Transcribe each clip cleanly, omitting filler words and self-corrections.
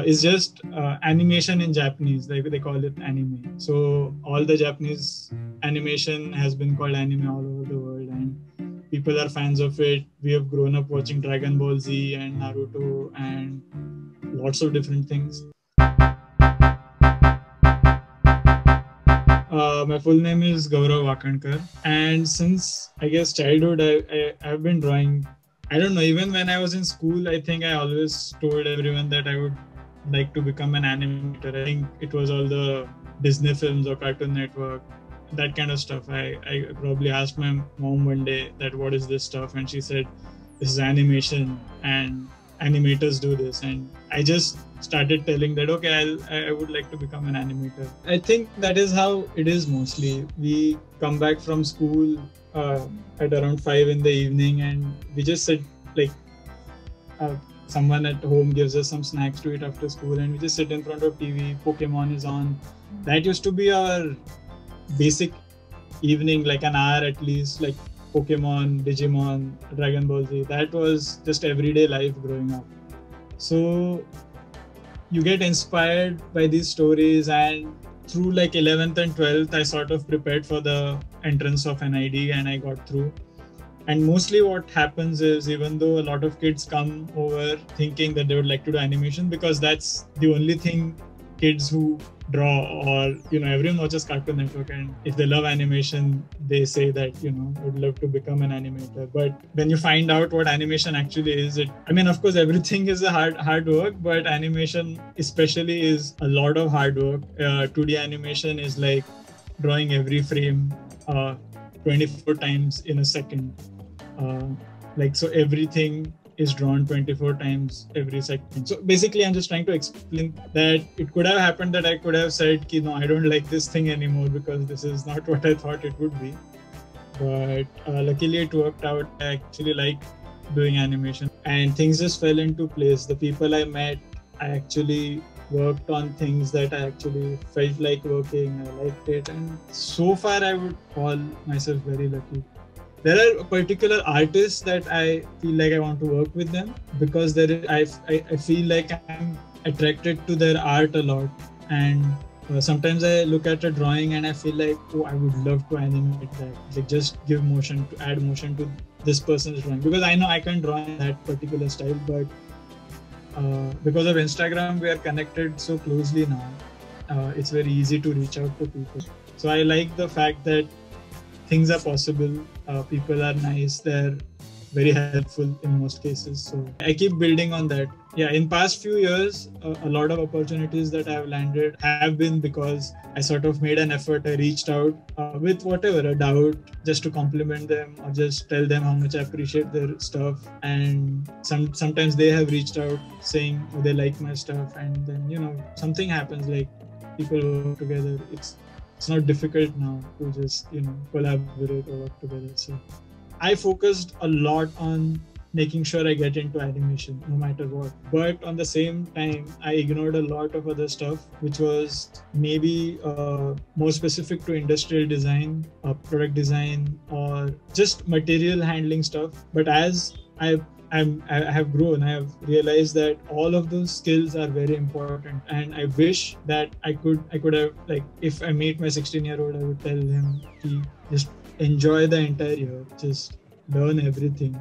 is just animation in Japanese. Like they call it anime. So all the Japanese animation has been called anime all over the world, and people are fans of it. We have grown up watching Dragon Ball Z and Naruto and lots of different things. My full name is Gaurav Wakankar, and since I guess childhood, I've been drawing. I don't know. Even when I was in school, I think I always told everyone that I would like to become an animator. I think it was all the Disney films or Cartoon Network, that kind of stuff. I probably asked my mom one day that what is this stuff, and she said this is animation and animators do this, and I just started telling that okay, I would like to become an animator. I think that is how it is mostly. We come back from school at around 5 in the evening, and we just sit like someone at home gives us some snacks to eat after school, and we just sit in front of TV. Pokemon is on. That used to be our basic evening, like an hour at least, like Pokemon, Digimon, Dragon Ball Z. That was just everyday life growing up. So you get inspired by these stories, and through like 11th and 12th, I sort of prepared for the entrance of NID and I got through. And mostly what happens is, even though a lot of kids come over thinking that they would like to do animation because that's the only thing kids who draw, or everyone watches Cartoon Network, and if they love animation they say that would love to become an animator. But when you find out what animation actually is, of course everything is a hard work, but animation especially is a lot of hard work. 2D animation is like drawing every frame 24 times in a second. So everything is drawn 24 times every second. So basically I'm just trying to explain that it could have happened that I could have said no, I don't like this thing anymore because this is not what I thought it would be, but luckily it worked out. I actually like doing animation and things just fell into place. The people I met, I actually worked on things that I actually felt like working. I liked it, and so far I would call myself very lucky. There are particular artists that I feel like I want to work with them because I feel like I'm attracted to their art a lot, and sometimes I look at a drawing and I feel like, oh, I would love to animate that. Like just give motion, to add motion to this person's drawing, because I know I can draw in that particular style, but because of Instagram we are connected so closely now. It's very easy to reach out to people. So I like the fact that things are possible. People are nice. They're very helpful in most cases. So I keep building on that. Yeah, in past few years, a lot of opportunities that I've landed have been because I sort of made an effort. I reached out with whatever, a doubt, just to compliment them or just tell them how much I appreciate their stuff. And sometimes they have reached out saying they like my stuff, and then something happens, like people work together. It's not difficult now to just collaborate or work together. So I focused a lot on making sure I get into animation no matter what, but on the same time I ignored a lot of other stuff which was maybe more specific to industrial design, product design, or just material handling stuff. But as I have grown, I have realized that all of those skills are very important, and I wish that I could have, like, if I meet my 16-year-old, I would tell him to just enjoy the entire year, just learn everything,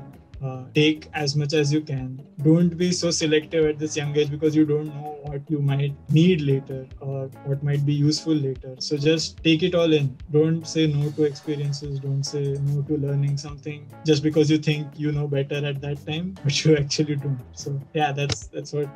take as much as you can. Don't be so selective at this young age because you don't know what you might need later or what might be useful later. So just take it all in. Don't say no to experiences. Don't say no to learning something just because you think you know better at that time, but you actually don't. So yeah, that's what